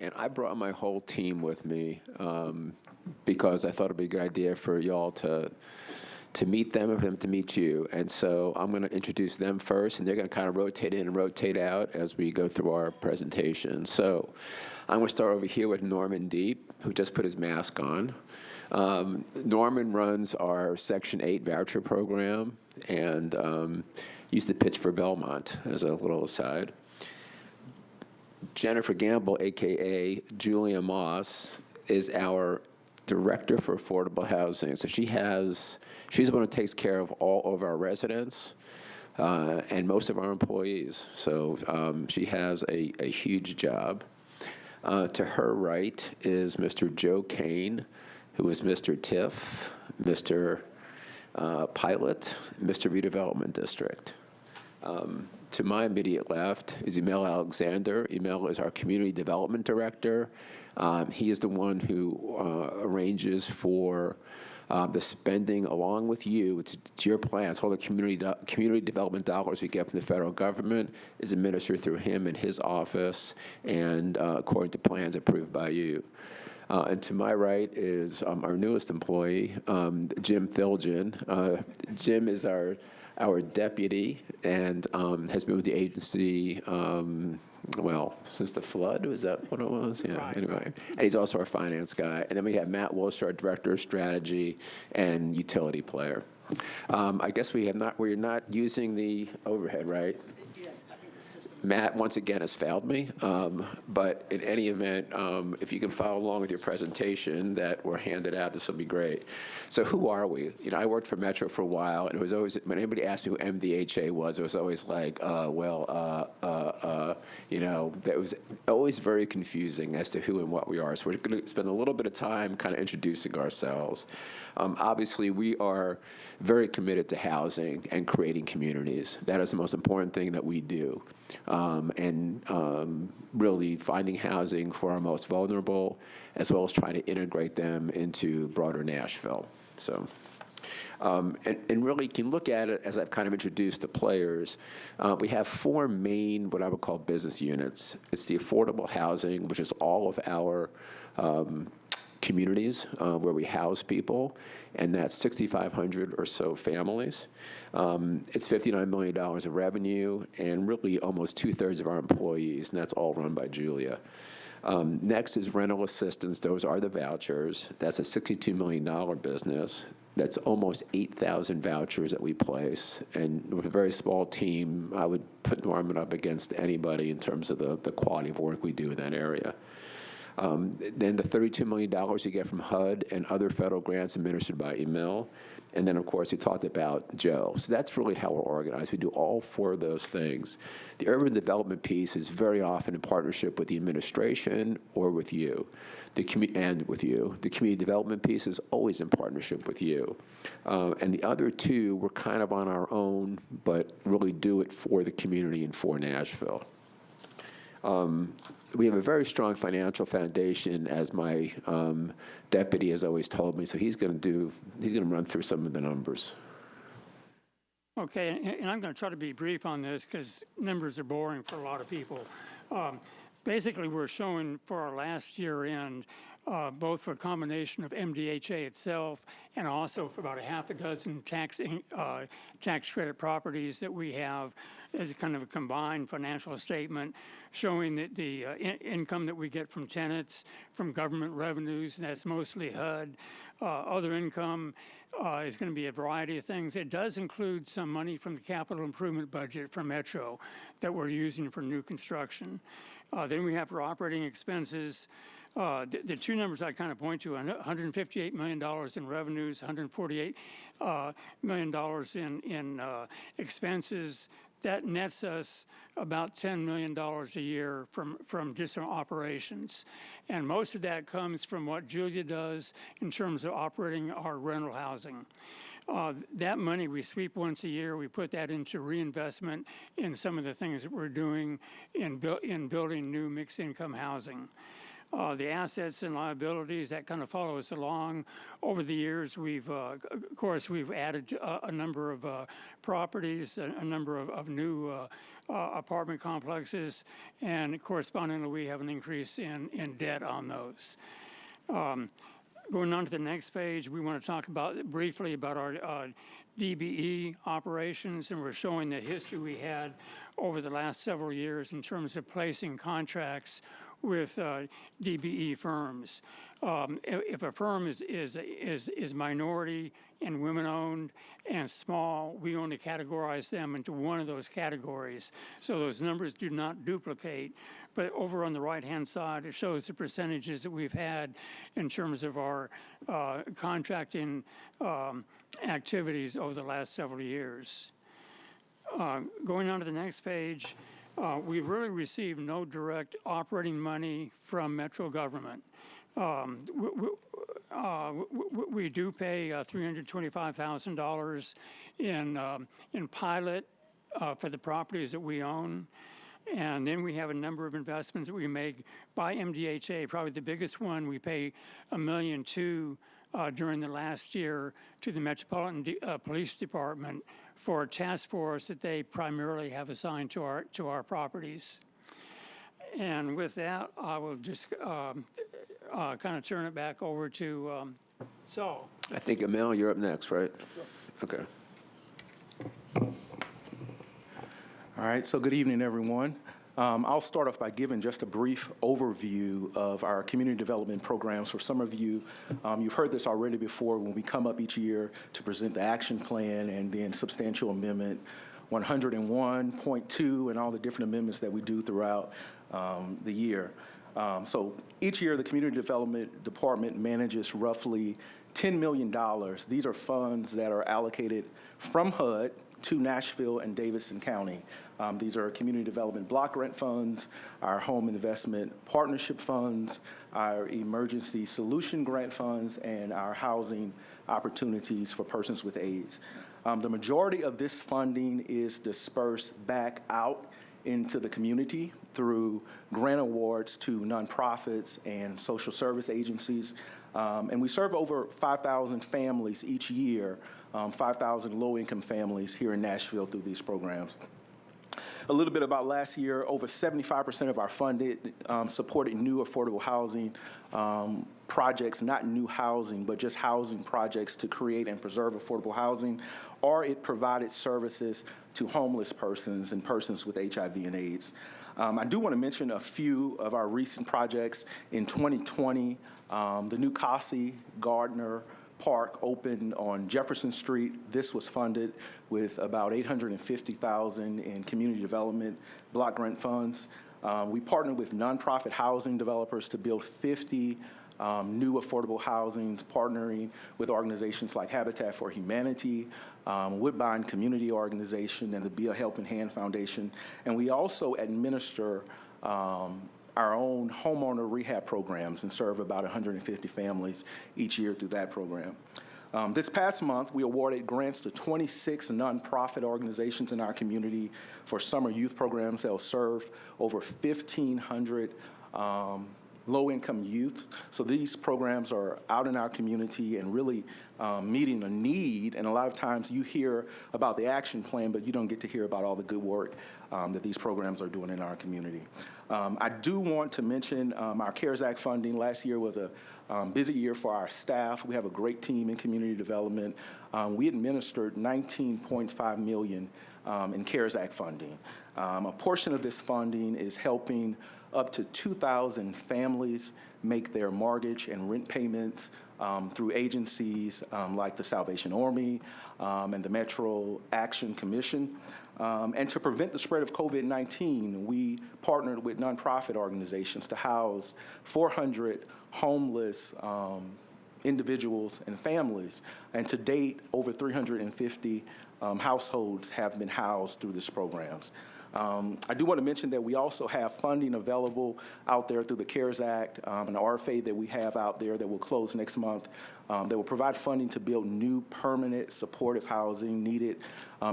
And I brought my whole team with me because I thought it'd be a good idea for y'all to meet them and for them to meet you. And so I'm going to introduce them first, and they're going to kind of rotate in and rotate out as we go through our presentation. So I'm going to start over here with Norman Deep, who just put his mask on. Norman runs our Section 8 voucher program and used to pitch for Belmont, as a little aside. Jennifer Gamble, a.k.a. Julia Moss, is our Director for Affordable Housing. So she's the one who takes care of all of our residents and most of our employees. So she has a huge job. To her right is Mr. Joe Kane, who is Mr. TIF, Mr. Pilot, Mr. Redevelopment District. To my immediate left is Emil Alexander. Emil is our Community Development Director. He is the one who arranges for the spending along with you. It's your plans. All the community development dollars we get from the federal government is administered through him and his office and according to plans approved by you. And to my right is our newest employee, Jim Thilgen. Jim is our deputy and has been with the agency, well, since the flood. Was that what it was? Yeah, right. Anyway. And he's also our finance guy. And then we have Matt Wilshire, our director of strategy and utility player. I guess we're not using the overhead, right? Matt, once again, has failed me, but in any event, if you can follow along with your presentation that were handed out, this will be great. So who are we? You know, I worked for Metro for a while, and it was always, when anybody asked me who MDHA was, it was always like, you know, that was always very confusing as to who and what we are. So we're going to spend a little bit of time kind of introducing ourselves. Obviously, we are very committed to housing and creating communities. That is the most important thing that we do. Really finding housing for our most vulnerable, as well as trying to integrate them into broader Nashville. So, and really, you can look at it as I've kind of introduced the players. We have four main, what I would call business units. It's the affordable housing, which is all of our communities where we house people, and that's 6,500 or so families. It's $59 million of revenue, and really almost 2/3 of our employees, and that's all run by Julia. Next is rental assistance. Those are the vouchers. That's a $62 million business. That's almost 8,000 vouchers that we place. And with a very small team, I would put Norman up against anybody in terms of the quality of work we do in that area. Then the $32 million you get from HUD and other federal grants administered by Emil. And then, of course, we talked about Joe. So that's really how we're organized. We do all four of those things. The urban development piece is very often in partnership with the administration or with you, and with you. The community development piece is always in partnership with you. And the other two, we're kind of on our own, but really do it for the community and for Nashville. We have a very strong financial foundation, as my deputy has always told me. So he's going to run through some of the numbers. Okay, and I'm going to try to be brief on this because numbers are boring for a lot of people. Basically, we're showing for our last year end, both for a combination of MDHA itself and also for about a half a dozen tax credit properties that we have as a kind of a combined financial statement showing that the income that we get from tenants, from government revenues, and that's mostly HUD. Other income is going to be a variety of things. It does include some money from the capital improvement budget from Metro that we're using for new construction. Then we have our operating expenses. The two numbers I kind of point to, $158 million in revenues, $148 million in expenses. That nets us about $10 million a year from just our operations. And most of that comes from what Julia does in terms of operating our rental housing. That money we sweep once a year. We put that into reinvestment in some of the things that we're doing in building new mixed income housing. the assets and liabilities that kind of follow us along. Over the years, of course, we've added a number of properties, a number of new apartment complexes, and correspondingly, we have an increase in debt on those. Going on to the next page, we want to talk briefly about our Dbe Operations, and we're showing the history we had over the last several years in terms of placing contracts with DBE firms. If a firm is minority and women-owned and small, we only categorize them into one of those categories. So those numbers do not duplicate. But over on the right-hand side, it shows the percentages that we've had in terms of our contracting activities over the last several years. Going on to the next page, we've really received no direct operating money from Metro government. We do pay $325,000 in pilot for the properties that we own. And then we have a number of investments that we make by MDHA. Probably the biggest one, we pay $1.2 million during the last year to the Metropolitan Police Department for a task force that they primarily have assigned to our properties. And with that, I will just kind of turn it back over to Saul. I think, Emil, you're up next, right? Sure. Okay. All right, so good evening, everyone. I'll start off by giving just a brief overview of our community development programs. For some of you, you've heard this already before when we come up each year to present the action plan and then substantial amendment 101.2 and all the different amendments that we do throughout the year. So each year, the Community Development Department manages roughly $10 million. These are funds that are allocated from HUD to Nashville and Davidson County. These are community development block grant funds, our home investment partnership funds, our emergency solution grant funds, and our housing opportunities for persons with AIDS. The majority of this funding is dispersed back out into the community through grant awards to nonprofits and social service agencies. And we serve over 5,000 families each year, 5,000 low-income families here in Nashville through these programs. A little bit about last year, over 75% of our funded supported new affordable housing projects, not new housing, but just housing projects to create and preserve affordable housing, or it provided services to homeless persons and persons with HIV and AIDS. I do want to mention a few of our recent projects. In 2020, the new Cassie Gardner Park opened on Jefferson Street. This was funded with about $850,000 in community development block grant funds. We partnered with nonprofit housing developers to build 50 new affordable housings, partnering with organizations like Habitat for Humanity, Woodbine Community Organization, and the Be a Helping Hand Foundation. And we also administer our own homeowner rehab programs and serve about 150 families each year through that program. This past month, we awarded grants to 26 nonprofit organizations in our community for summer youth programs that will serve over 1,500 low-income youth. So these programs are out in our community and really meeting a need. And a lot of times you hear about the action plan, but you don't get to hear about all the good work that these programs are doing in our community. I do want to mention our CARES Act funding. Last year was a busy year for our staff. We have a great team in community development. We administered $19.5 million in CARES Act funding. A portion of this funding is helping up to 2,000 families make their mortgage and rent payments through agencies like the Salvation Army and the Metro Action Commission. And to prevent the spread of COVID-19, we partnered with nonprofit organizations to house 400 homeless individuals and families. And to date, over 350 households have been housed through these programs. I do want to mention that we also have funding available out there through the CARES Act, an RFA that we have out there that will close next month that will provide funding to build new permanent supportive housing, needed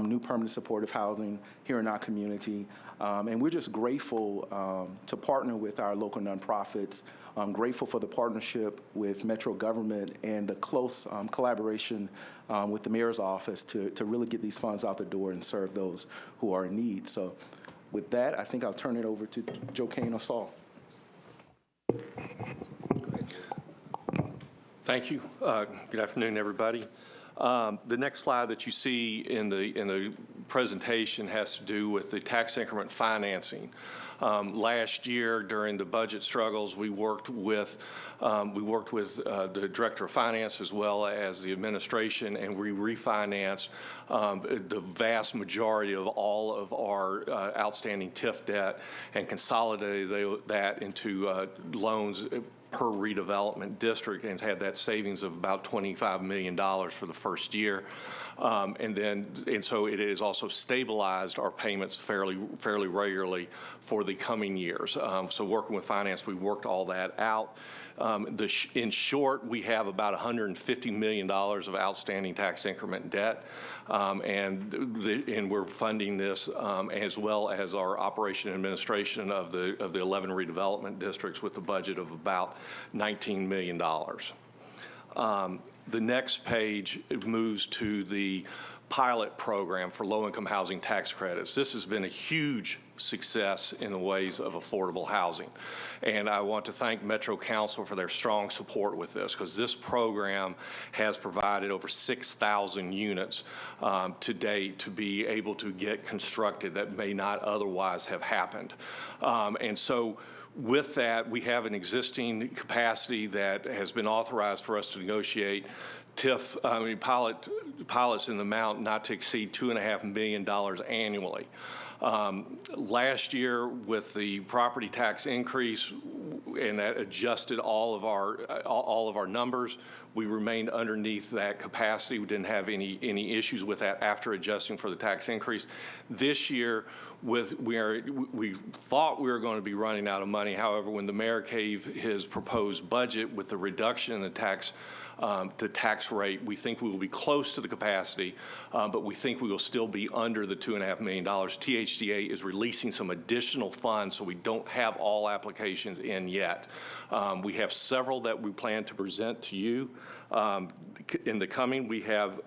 new permanent supportive housing here in our community. And we're just grateful to partner with our local nonprofits. I'm grateful for the partnership with Metro government and the close collaboration with the mayor's office to really get these funds out the door and serve those who are in need. So with that, I think I'll turn it over to Joe Kane or Saul. Thank you. Good afternoon, everybody. The next slide that you see in the presentation has to do with the tax increment financing. Last year, during the budget struggles, we worked with the Director of Finance as well as the administration, and we refinanced the vast majority of all of our outstanding TIF debt and consolidated that into loans per redevelopment district, and had that savings of about $25 million for the first year. And so it has also stabilized our payments fairly regularly for the coming years. So working with finance, we worked all that out. In short, we have about $150 million of outstanding tax increment debt, and we're funding this as well as our operation and administration of the 11 redevelopment districts with a budget of about $19 million. The next page moves to the pilot program for low-income housing tax credits. This has been a huge success in the ways of affordable housing. And I want to thank Metro Council for their strong support with this, because this program has provided over 6,000 units to date to be able to get constructed that may not otherwise have happened. And so with that, we have an existing capacity that has been authorized for us to negotiate pilots in the amount not to exceed $2.5 million annually. Last year, with the property tax increase, and that adjusted all of our numbers, we remained underneath that capacity. We didn't have any issues with that after adjusting for the tax increase. This year, we thought we were going to be running out of money. However, when the mayor gave his proposed budget with the reduction in the tax rate, we think we will be close to the capacity, but we think we will still be under the $2.5 million. THDA is releasing some additional funds, so we don't have all applications in yet. We have several that we plan to present to you in the coming. We have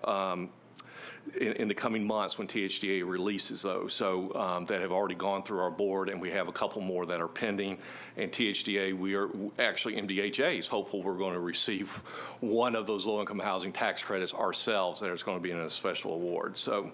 in the coming months when THDA releases those, so that have already gone through our board, and we have a couple more that are pending. And THDA, we are actually, MDHA is hopeful we're going to receive one of those low-income housing tax credits ourselves, that is going to be in a special award. So,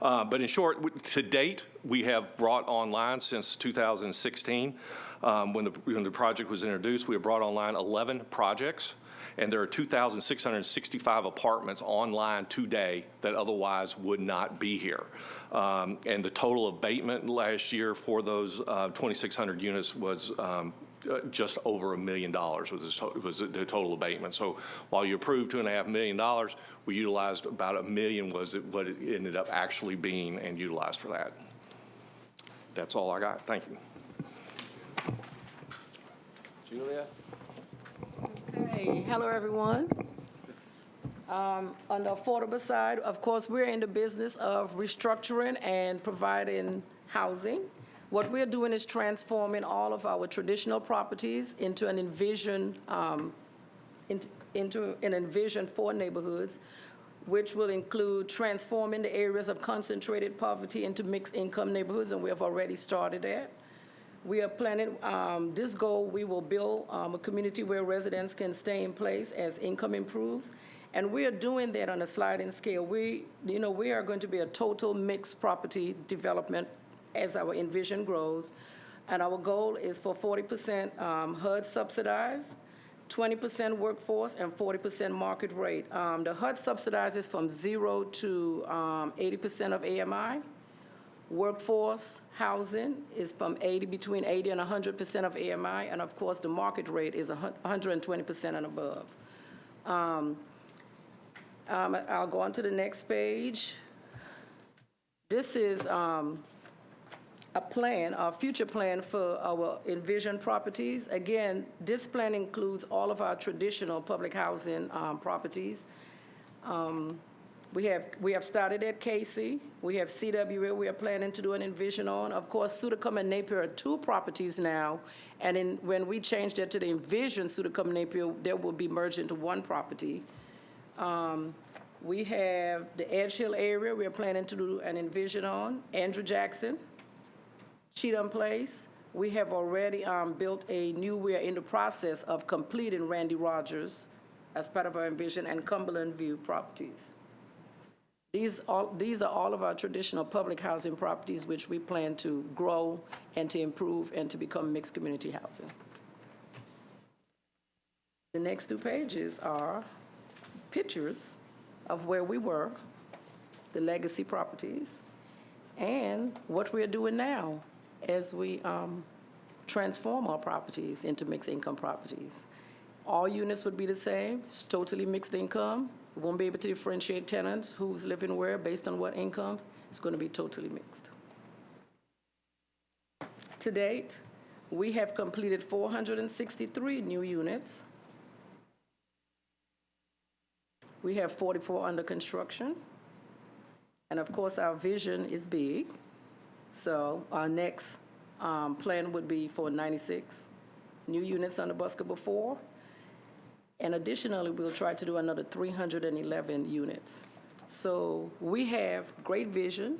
but in short, to date, we have brought online since 2016, when the project was introduced, we have brought online 11 projects. And there are 2,665 apartments online today that otherwise would not be here. And the total abatement last year for those 2,600 units was just over $1 million was the total abatement. So while you approved $2.5 million, we utilized about $1 million was what it ended up actually being and utilized for that. That's all I got. Thank you. Julia? Hey, hello, everyone. On the affordable side, of course, we're in the business of restructuring and providing housing. What we're doing is transforming all of our traditional properties into an Envisioned, into an Envisioned for neighborhoods, which will include transforming the areas of concentrated poverty into mixed income neighborhoods, and we have already started that. We are planning this goal. We will build a community where residents can stay in place as income improves, and we are doing that on a sliding scale. We are going to be a total mixed property development as our Envision grows, and our goal is for 40% HUD subsidized, 20% workforce, and 40% market rate. The HUD subsidizes from 0 to 80% of AMI. Workforce housing is from between 80 and 100% of AMI, and of course the market rate is 120% and above. I'll go on to the next page. This is a a future plan for our Envisioned properties. Again, this plan includes all of our traditional public housing properties. We have started at Casey. We have CWA we are planning to do an Envision on. Of course, Sudacum and Napier are 2 properties now, and when we change that to the Envision Sudacum Napier, they will be merged into 1 property. We have the Edge Hill area we are planning to do an Envision on. Andrew Jackson, Cheatham Place. We have already built we are in the process of completing Randy Rogers as part of our Envision, and Cumberland View properties. These are all of our traditional public housing properties which we plan to grow and to improve and to become mixed community housing. The next 2 pages are pictures of where we were, the legacy properties, and what we're doing now as we transform our properties into mixed income properties. All units would be the same. It's totally mixed income. We won't be able to differentiate tenants, who's living where, based on what income. It's going to be totally mixed. To date, we have completed 463 new units. We have 44 under construction. And of course, our vision is big. So our next plan would be for 96 new units under Buscable 4. And additionally, we'll try to do another 311 units. So we have great vision.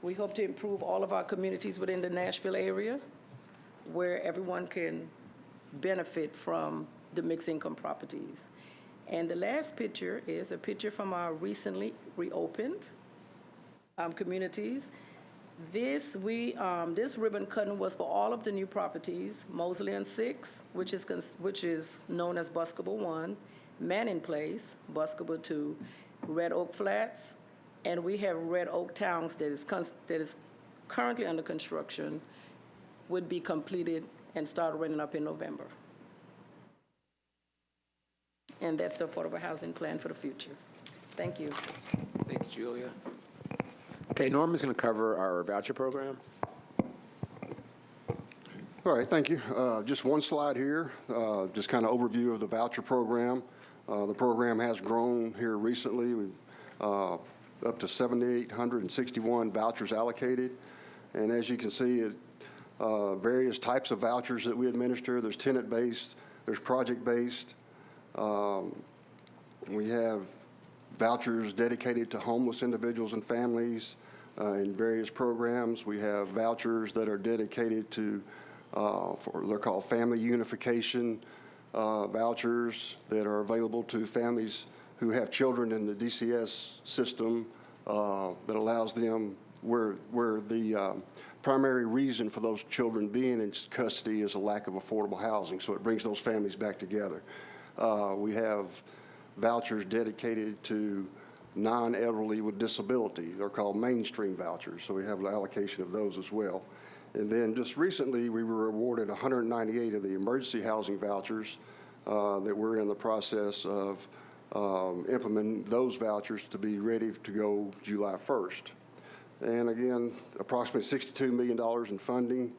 We hope to improve all of our communities within the Nashville area where everyone can benefit from the mixed income properties. And the last picture is a picture from our recently reopened communities. This ribbon cutting was for all of the new properties: Mosley and 6, which is known as Buscable 1, Manning Place, Buscable 2, Red Oak Flats, and we have Red Oak Towns that is currently under construction, would be completed and start renting up in November. And that's the affordable housing plan for the future. Thank you. Thank you, Julia. Okay, Norman's going to cover our voucher program. All right, thank you. Just one slide here, just kind of overview of the voucher program. The program has grown here recently. We've up to 7,861 vouchers allocated. And as you can see, various types of vouchers that we administer. There's tenant-based, there's project-based. We have vouchers dedicated to homeless individuals and families in various programs. We have vouchers that are dedicated to, they're called family unification vouchers that are available to families who have children in the DCS system that allows them where the primary reason for those children being in custody is a lack of affordable housing, so it brings those families back together. We have vouchers dedicated to non-elderly with disability. They're called mainstream vouchers, so we have an allocation of those as well. And then just recently, we were awarded 198 of the emergency housing vouchers that we're in the process of implementing those vouchers to be ready to go July 1st. And again, approximately $62 million in funding.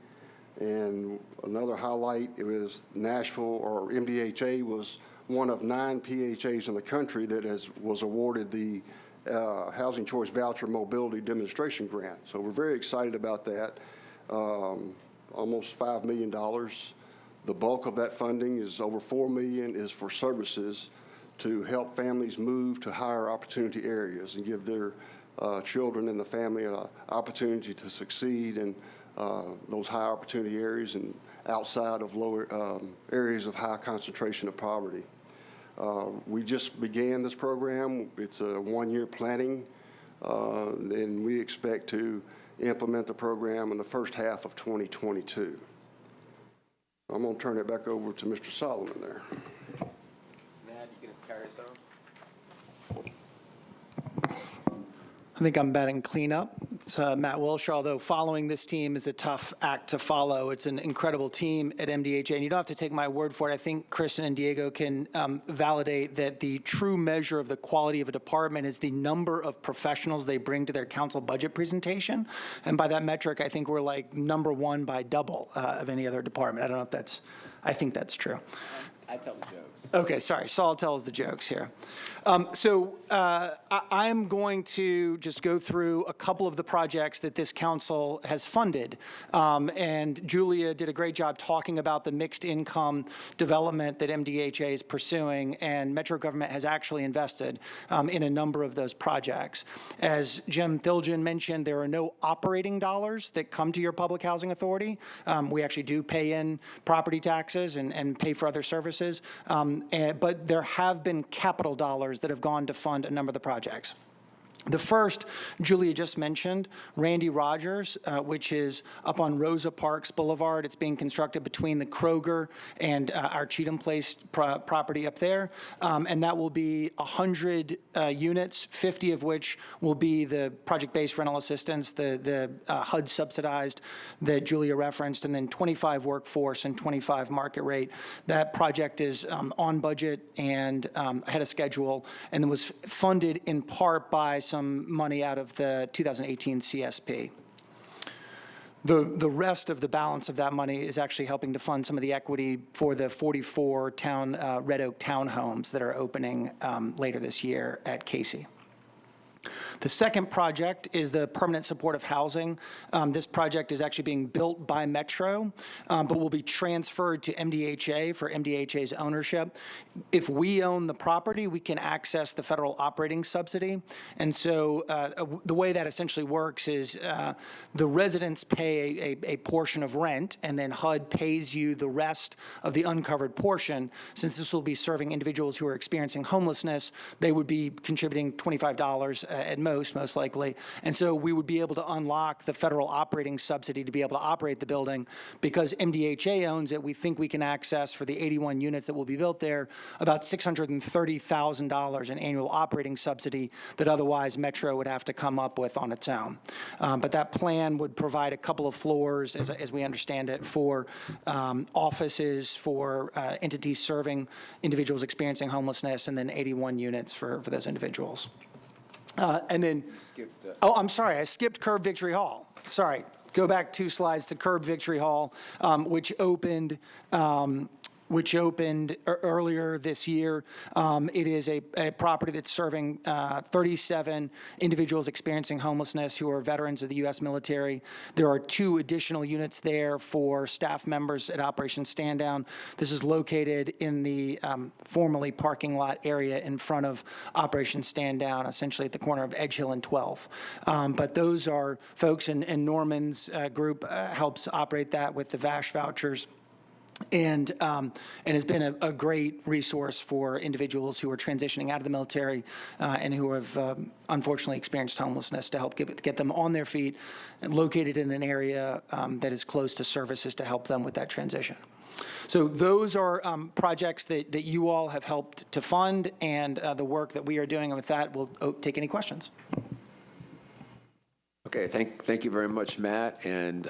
And another highlight, it was Nashville, or MDHA, was one of 9 PHAs in the country that was awarded the Housing Choice Voucher Mobility Demonstration Grant. So we're very excited about that. Almost $5 million. The bulk of that funding is over $4 million is for services to help families move to higher opportunity areas and give their children and the family an opportunity to succeed in those high opportunity areas and outside of lower areas of high concentration of poverty. We just began this program. It's a one-year planning, and we expect to implement the program in the first half of 2022. I'm going to turn it back over to Mr. Solomon there. Matt, you going to carry us on? I think I'm batting cleanup. It's Matt Wilshire, although following this team is a tough act to follow. It's an incredible team at MDHA, and you don't have to take my word for it. I think Kristen and Diego can validate that the true measure of the quality of a department is the number of professionals they bring to their council budget presentation. And by that metric, I think we're like #1 by double of any other department. I don't know if that's, I think that's true. I tell the jokes. Okay, sorry. Saul tells the jokes here. I'm going to just go through a couple of the projects that this council has funded. And Julia did a great job talking about the mixed income development that MDHA is pursuing, and Metro government has actually invested in a number of those projects. As Jim Thilgen mentioned, there are no operating dollars that come to your public housing authority. We actually do pay in property taxes and pay for other services. But there have been capital dollars that have gone to fund a number of the projects. The first, Julia just mentioned, Randy Rogers, which is up on Rosa Parks Boulevard. It's being constructed between the Kroger and our Cheatham Place property up there. And that will be 100 units, 50 of which will be the project-based rental assistance, the HUD subsidized that Julia referenced, and then 25 workforce and 25 market rate. That project is on budget and ahead of schedule, and was funded in part by some money out of the 2018 CSP. The rest of the balance of that money is actually helping to fund some of the equity for the 44 Red Oak townhomes that are opening later this year at Casey. The second project is the permanent supportive housing. This project is actually being built by Metro, but will be transferred to MDHA for MDHA's ownership. If we own the property, we can access the federal operating subsidy. And so the way that essentially works is the residents pay a portion of rent, and then HUD pays you the rest of the uncovered portion. Since this will be serving individuals who are experiencing homelessness, they would be contributing $25 at most likely. And so we would be able to unlock the federal operating subsidy to be able to operate the building. Because MDHA owns it, we think we can access, for the 81 units that will be built there, about $630,000 in annual operating subsidy that otherwise Metro would have to come up with on its own. But that plan would provide a couple of floors, as we understand it, for offices for entities serving individuals experiencing homelessness, and then 81 units for those individuals. And then, oh, I'm sorry, I skipped Curb Victory Hall. Sorry, go back 2 slides to Curb Victory Hall, which opened earlier this year. It is a property that's serving 37 individuals experiencing homelessness who are veterans of the U.S. military. There are 2 additional units there for staff members at Operation Stand Down. This is located in the formerly parking lot area in front of Operation Stand Down, essentially at the corner of Edge Hill and 12th. But those are folks, and Norman's group helps operate that with the Vouchers. And has been a great resource for individuals who are transitioning out of the military and who have unfortunately experienced homelessness, to help get them on their feet, and located in an area that is close to services to help them with that transition. So those are projects that you all have helped to fund, and the work that we are doing. And with that, we'll take any questions. Okay, thank you very much, Matt. And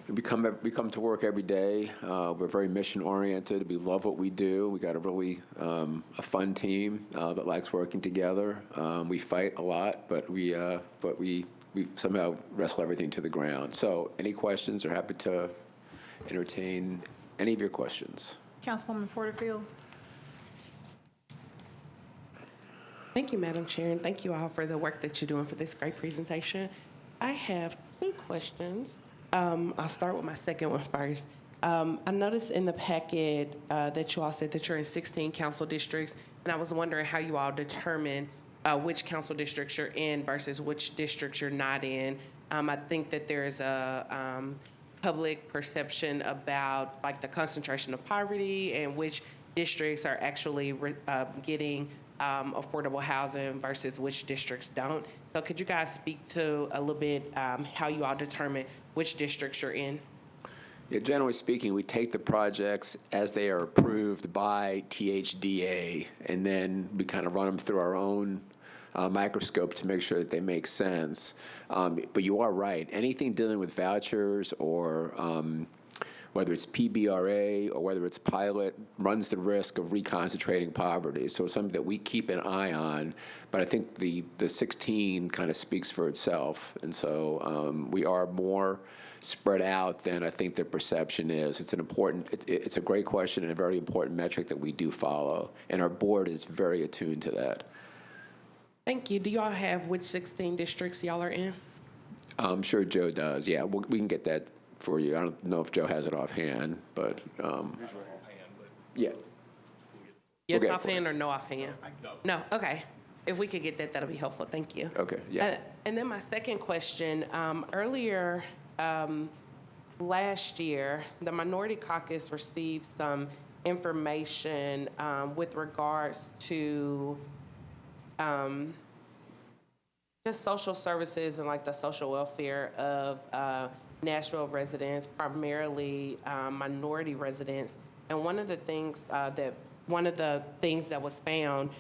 we come to work every day. We're very mission oriented. We love what we do. We got a really a fun team that likes working together. We fight a lot, but we somehow wrestle everything to the ground. So, any questions? We're happy to entertain any of your questions. Councilwoman Porterfield. Thank you, Madam Chair, and thank you all for the work that you're doing for this great presentation. I have 2 questions. I'll start with my second one first. I noticed in the packet that you all said that you're in 16 council districts, and I was wondering how you all determine which council districts you're in versus which districts you're not in. I think that there's a public perception about like the concentration of poverty and which districts are actually getting affordable housing versus which districts don't. So could you guys speak to a little bit how you all determine which districts you're in? Yeah, generally speaking, we take the projects as they are approved by THDA, and then we kind of run them through our own microscope to make sure that they make sense. But you are right. Anything dealing with vouchers or whether it's PBRA or whether it's pilot, runs the risk of reconcentrating poverty. So it's something that we keep an eye on, but I think the 16 kind of speaks for itself. And so we are more spread out than I think the perception is. It's an important, it's a great question and a very important metric that we do follow, and our board is very attuned to that. Thank you. Do y'all have which 16 districts y'all are in? I'm sure Joe does. Yeah, we can get that for you. I don't know if Joe has it offhand, but yeah. Yes, Okay. offhand or no offhand? No, okay. If we could get that, that'll be helpful. Thank you. Okay, yeah. And then my second question, earlier last year, the Minority Caucus received some information with regards to just social services and like the social welfare of Nashville residents, primarily minority residents. And one of the things that was found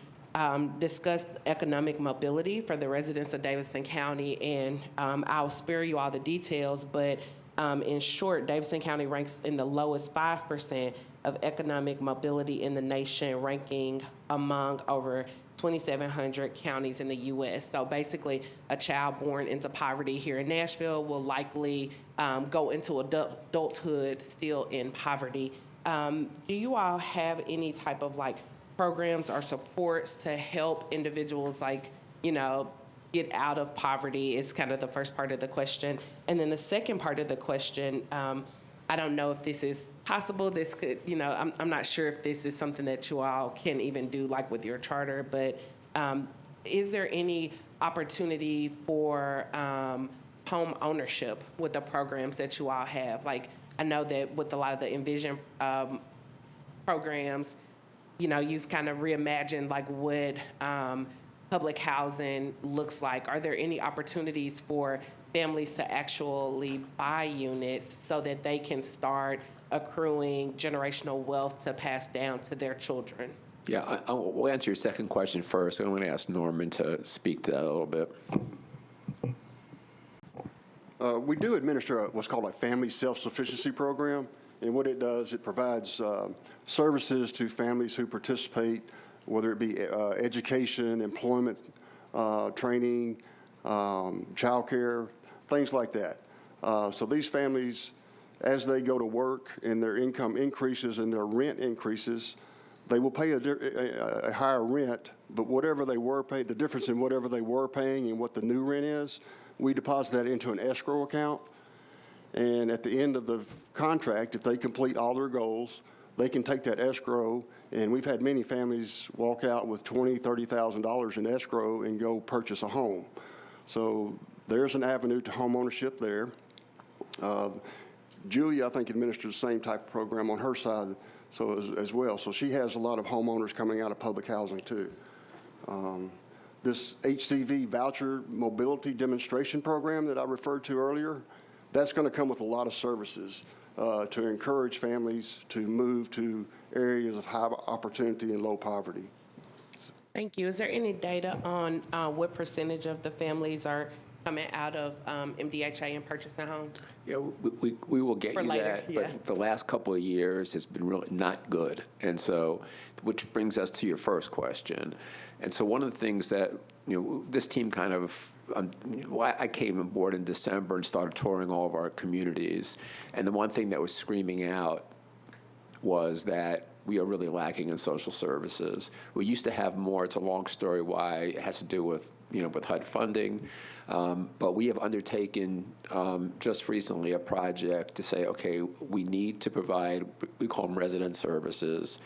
discussed economic mobility for the residents of Davidson County. And I'll spare you all the details, but in short, Davidson County ranks in the lowest 5% of economic mobility in the nation, ranking among over 2,700 counties in the U.S. So basically, a child born into poverty here in Nashville will likely go into adulthood still in poverty. Do you all have any type of like programs or supports to help individuals get out of poverty? Is kind of the first part of the question. And then the second part of the question, I don't know if this is possible. This could, I'm not sure if this is something that you all can even do like with your charter, but is there any opportunity for home ownership with the programs that you all have? Like, I know that with a lot of the Envisioned programs, you've kind of reimagined like what public housing looks like. Are there any opportunities for families to actually buy units so that they can start accruing generational wealth to pass down to their children? Yeah, we'll answer your second question first. I'm going to ask Norman to speak to that a little bit. We do administer what's called a family self-sufficiency program, and what it does, it provides services to families who participate, whether it be education, employment, training, child care, things like that. So these families, as they go to work and their income increases and their rent increases, they will pay a higher rent, but whatever they were paying, the difference in whatever they were paying and what the new rent is, we deposit that into an escrow account. And at the end of the contract, if they complete all their goals, they can take that escrow, and we've had many families walk out with $20,000, $30,000 in escrow and go purchase a home. So there's an avenue to home ownership there. Julia, I think, administers the same type of program on her side as well. So she has a lot of homeowners coming out of public housing too. This HCV voucher mobility demonstration program that I referred to earlier, that's going to come with a lot of services to encourage families to move to areas of high opportunity and low poverty. Thank you. Is there any data on what percentage of the families are coming out of MDHA and purchasing homes? Yeah, we will get For you later, that, yeah. but the last couple of years has been really not good. And so, which brings us to your first question. And so one of the things that, this team kind of, I came aboard in December and started touring all of our communities. And the one thing that was screaming out was that we are really lacking in social services. We used to have more. It's a long story why. It has to do with, with HUD funding. But we have undertaken just recently a project to say, okay, we need to provide, we call them resident services.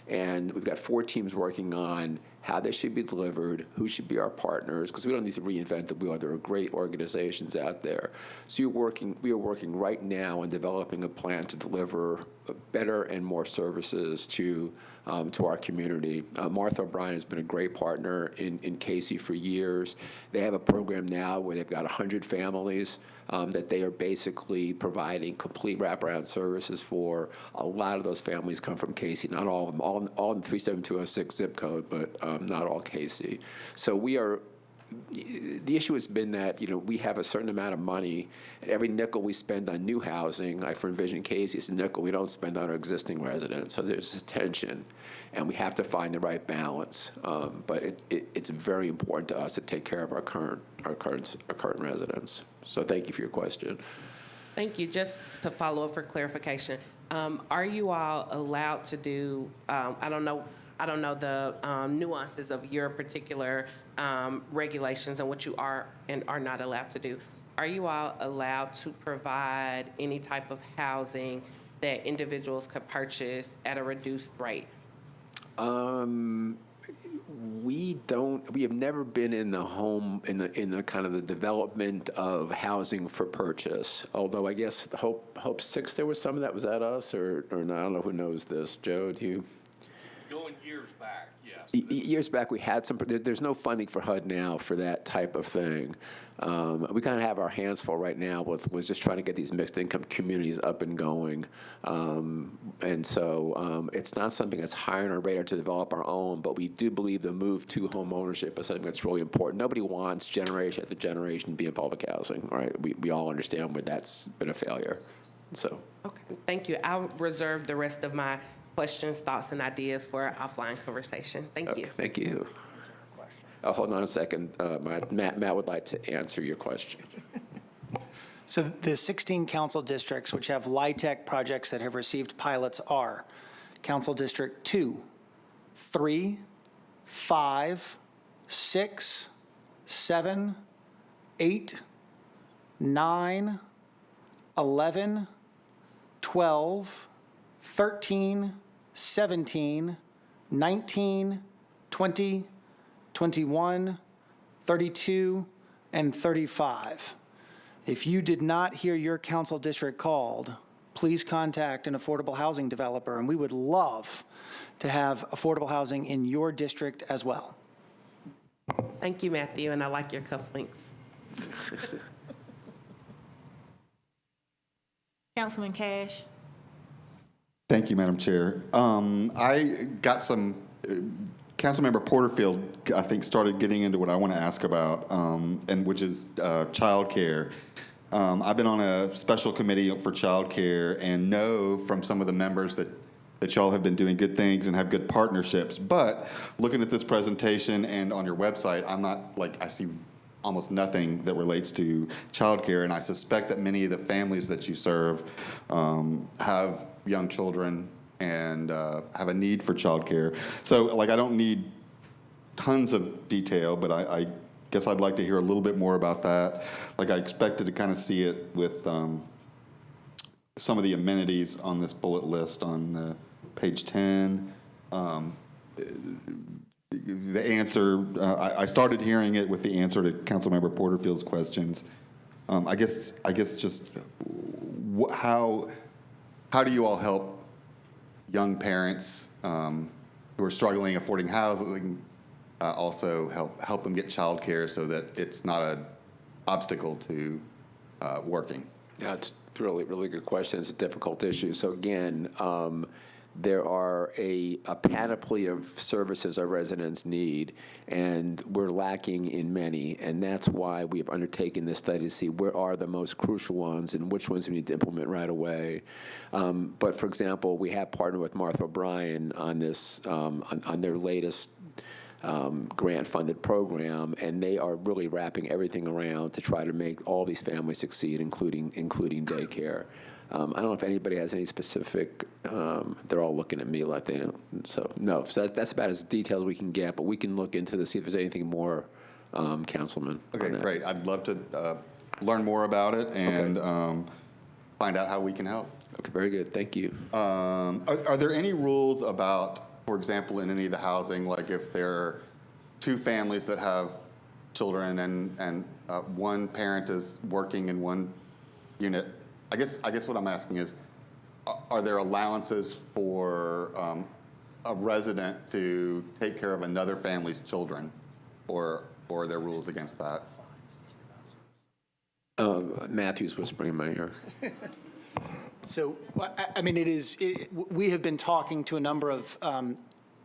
And we've got 4 teams working on how they should be delivered, who should be our partners, because we don't need to reinvent the wheel. There are great organizations out there. So we are working right now on developing a plan to deliver better and more services to our community. Martha O'Brien has been a great partner in Casey for years. They have a program now where they've got 100 families that they are basically providing complete wraparound services for. A lot of those families come from Casey, not all of them, all in 37206 zip code, but not all Casey. So we are the issue has been that, we have a certain amount of money, and every nickel we spend on new housing, like for Envisioned Casey, it's a nickel we don't spend on our existing residents. So there's this tension, and we have to find the right balance. But it's very important to us to take care of our current residents. So thank you for your question. Thank you. Just to follow up for clarification, are you all allowed to do, I don't know the nuances of your particular regulations and what you are and are not allowed to do. Are you all allowed to provide any type of housing that individuals could purchase at a reduced rate? We have never been in the home, in the kind of the development of housing for purchase. Although I guess the Hope 6, there was some of that. Was that us or no? I don't know who knows this. Joe, do you? Going years back, yes. Years back, we had some. There's no funding for HUD now for that type of thing. We kind of have our hands full right now with just trying to get these mixed income communities up and going. And so it's not something that's high on our radar to develop our own, but we do believe the move to home ownership is something that's really important. Nobody wants generation after generation to be in public housing, right? We all understand where that's been a failure. So. Okay, thank you. I'll reserve the rest of my questions, thoughts, and ideas for offline conversation. Thank you. Thank you. Oh, hold on a second. Matt would like to answer your question. So the 16 council districts which have LIHTC projects that have received pilots are Council District 2, 3, 5, 6, 7, 8, 9, 11, 12, 13, 17, 19, 20, 21, 32, and 35. If you did not hear your council district called, please contact an affordable housing developer, and we would love to have affordable housing in your district as well. Thank you, Matthew, and I like your cufflinks. Councilman Cash. Thank you, Madam Chair. I got some, Councilmember Porterfield, I think, started getting into what I want to ask about, and which is child care. I've been on a special committee for child care and know from some of the members that y'all have been doing good things and have good partnerships. But looking at this presentation and on your website, I see almost nothing that relates to child care, and I suspect that many of the families that you serve have young children and have a need for child care. So, I don't need tons of detail, but I guess I'd like to hear a little bit more about that. I expected to kind of see it with some of the amenities on this bullet list on page 10. The answer, I started hearing it with the answer to Councilmember Porterfield's questions. I guess just how do you all help young parents who are struggling affording housing, also help them get child care so that it's not an obstacle to working? Yeah, it's really, really good question. It's a difficult issue. So again, there are a panoply of services our residents need, and we're lacking in many, and that's why we have undertaken this study to see where are the most crucial ones and which ones we need to implement right away. But for example, we have partnered with Martha O'Brien on this, on their latest grant-funded program, and they are really wrapping everything around to try to make all these families succeed, including daycare. I don't know if anybody has any specific, they're all looking at me like they know. So, no. So that's about as detailed as we can get, but we can look into to see if there's anything more, Councilman. Okay, great. I'd love to learn more about it and find out how we can help. Okay, very good. Thank you. Are there any rules about, for example, in any of the housing, like if there are two families that have children and one parent is working in one unit? I guess what I'm asking is, are there allowances for a resident to take care of another family's children, or are there rules against that? Matthew's whispering in my ear. So, I mean, we have been talking to a number of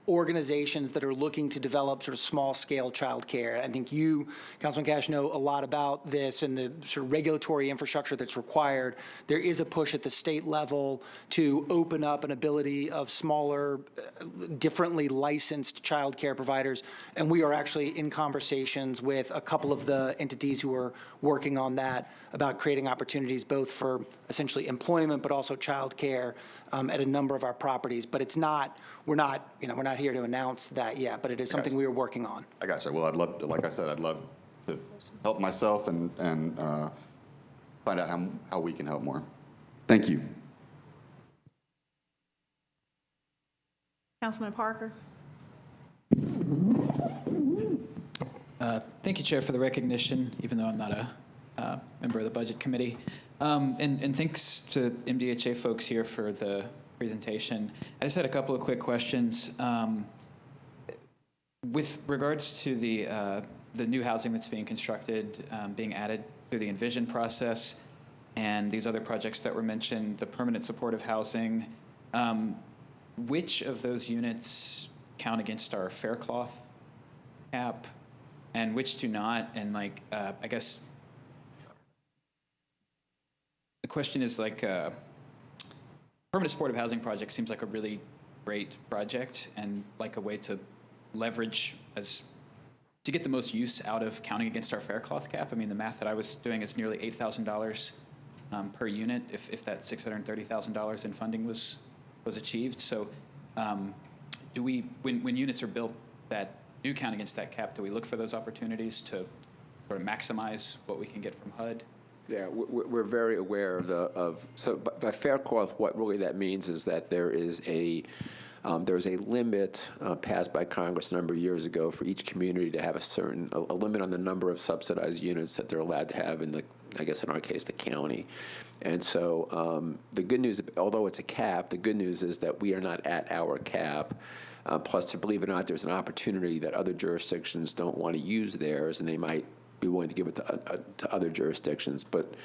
organizations that are looking to develop sort of small-scale childcare. I think you, Councilman Cash, know a lot about this and the sort of regulatory infrastructure that's required. There is a push at the state level to open up an ability of smaller, differently licensed childcare providers, and we are actually in conversations with a couple of the entities who are working on that about creating opportunities both for essentially employment but also childcare at a number of our properties. But it's not, we're not here to announce that yet, but it is something we are working on. I got you. Well, I'd love to, like I said, I'd love to help myself and find out how we can help more. Thank you. Councilman Parker. Thank you, Chair, for the recognition, even though I'm not a member of the Budget Committee. And thanks to MDHA folks here for the presentation. I just had a couple of quick questions. With regards to the new housing that's being constructed, being added through the Envisioned process, and these other projects that were mentioned, the permanent supportive housing, which of those units count against our Faircloth cap, and which do not? And like, I guess the question is like, permanent supportive housing project seems like a really great project and like a way to leverage to get the most use out of counting against our Faircloth cap. I mean, the math that I was doing is nearly $8,000 per unit if that $630,000 in funding was achieved. So do we, when units are built that do count against that cap, do we look for those opportunities to sort of maximize what we can get from HUD? Yeah, we're very aware of so by Faircloth, what really that means is that there's a limit passed by Congress a number of years ago for each community to have a limit on the number of subsidized units that they're allowed to have in I guess in our case, the county. And so the good news, although it's a cap, the good news is that we are not at our cap. Plus, to believe it or not, there's an opportunity that other jurisdictions don't want to use theirs, and they might be willing to give it to other jurisdictions. But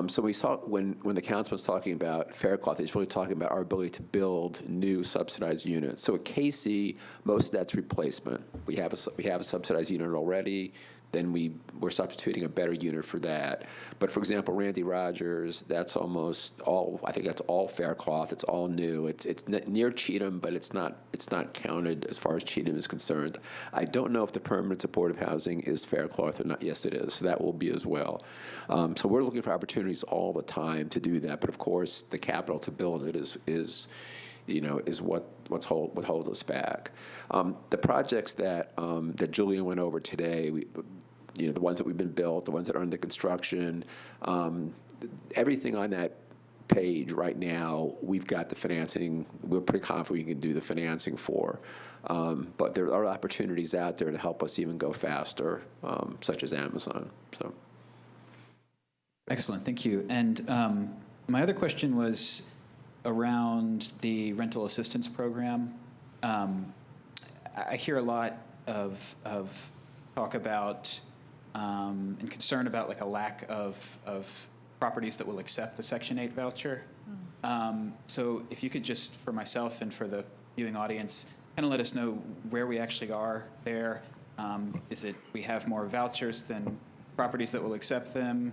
so we saw when the council was talking about Faircloth, he's really talking about our ability to build new subsidized units. So at Casey, most of that's replacement. We have a subsidized unit already. Then we're substituting a better unit for that. But for example, Randy Rogers, that's almost all. I think that's all Faircloth. It's all new. It's near Cheatham, but it's not counted as far as Cheatham is concerned. I don't know if the permanent supportive housing is Faircloth or not. Yes, it is. So that will be as well. So we're looking for opportunities all the time to do that. But of course, the capital to build it is what holds us back. The projects that Julian went over today, the ones that we've been built, the ones that are under construction, everything on that page right now, we've got the financing. We're pretty confident we can do the financing for. But there are opportunities out there to help us even go faster, such as Amazon. So. Excellent, thank you. And my other question was around the rental assistance program. I hear a lot of talk about and concern about like a lack of properties that will accept the Section 8 voucher. So if you could just, for myself and for the viewing audience, kind of let us know where we actually are there. Is it we have more vouchers than properties that will accept them?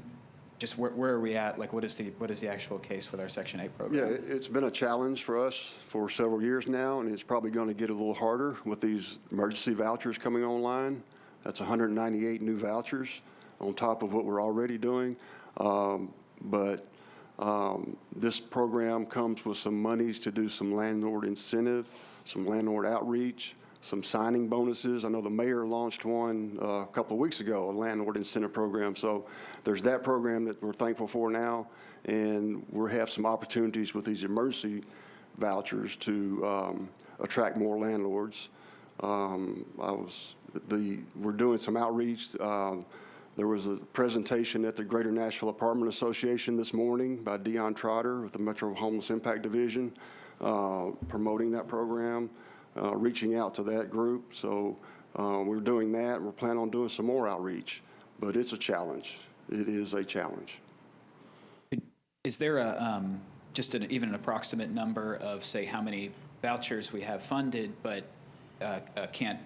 Just where are we at? Like, what is the actual case with our Section 8 program? Yeah, it's been a challenge for us for several years now, and it's probably going to get a little harder with these emergency vouchers coming online. That's 198 new vouchers on top of what we're already doing. But this program comes with some monies to do some landlord incentive, some landlord outreach, some signing bonuses. I know the mayor launched one a couple of weeks ago, a landlord incentive program. So there's that program that we're thankful for now, and we have some opportunities with these emergency vouchers to attract more landlords. We're doing some outreach. There was a presentation at the Greater Nashville Apartment Association this morning by Dion Trotter with the Metro Homeless Impact Division, promoting that program. Reaching out to that group. So we're doing that, and we're planning on doing some more outreach. But it's a challenge. It is a challenge. Is there even an approximate number of, say, how many vouchers we have funded, but can't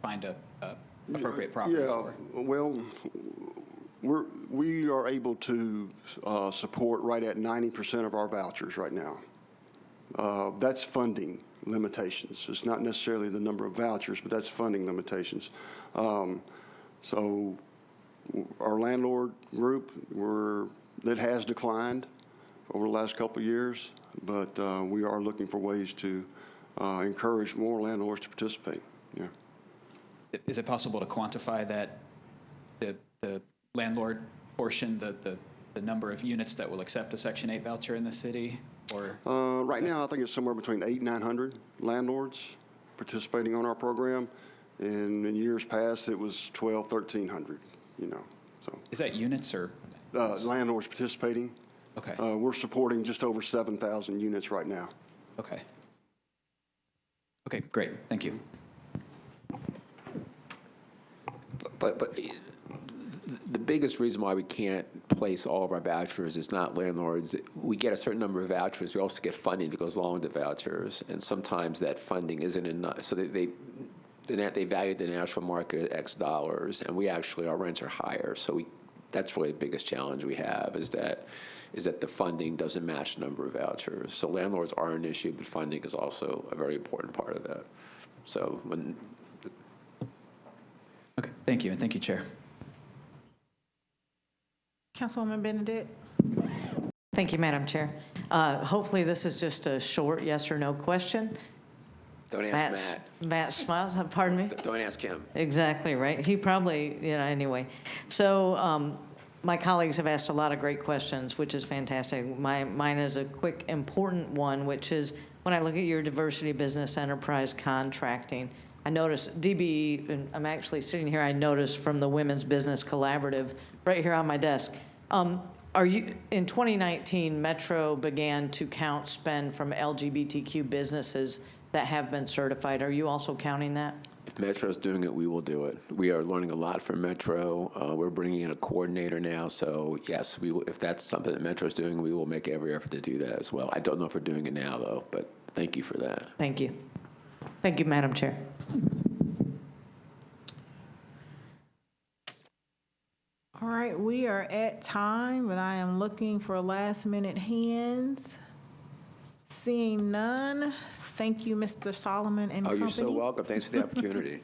find a appropriate property Yeah, for? well, we are able to support right at 90% of our vouchers right now. That's funding limitations. It's not necessarily the number of vouchers, but that's funding limitations. So our landlord group, that has declined over the last couple of years, but we are looking for ways to encourage more landlords to participate. Yeah. Is it possible to quantify that, the landlord portion, the number of units that will accept a Section 8 voucher in the city? Or right now, I think it's somewhere between 800 and 900 landlords participating on our program. And in years past, it was 1,200, 1,300, so. Is that units or? Landlords participating. Okay. We're supporting just over 7,000 units right now. Okay. Okay, great. Thank you. But the biggest reason why we can't place all of our vouchers is not landlords. We get a certain number of vouchers. We also get funding that goes along with the vouchers, and sometimes that funding isn't enough. So they value the national market at X dollars, and our rents are higher. So that's really the biggest challenge we have is that the funding doesn't match the number of vouchers. So landlords are an issue, but funding is also a very important part of that. So Okay, thank you, and thank you, Chair. Councilwoman Benedict. Thank you, Madam Chair. Hopefully, this is just a short yes or no question. don't ask Matt. Matt smiles. Pardon me? Don't ask him. Exactly, right. He probably, anyway. So my colleagues have asked a lot of great questions, which is fantastic. Mine is a quick, important one, which is when I look at your diversity business enterprise contracting, I noticed DBE, and I'm actually sitting here, I noticed from the Women's Business Collaborative right here on my desk. In 2019, Metro began to count spend from LGBTQ businesses that have been certified. Are you also counting that? If Metro's doing it, we will do it. We are learning a lot from Metro. We're bringing in a coordinator now, so yes, we will, if that's something that Metro's doing, we will make every effort to do that as well. I don't know if we're doing it now, though, but thank you for that. Thank you. Thank you, Madam Chair. All right, we are at time, but I am looking for last-minute hands. Seeing none, thank you, Mr. Solomon and company. Oh, you're so welcome. Thanks for the opportunity.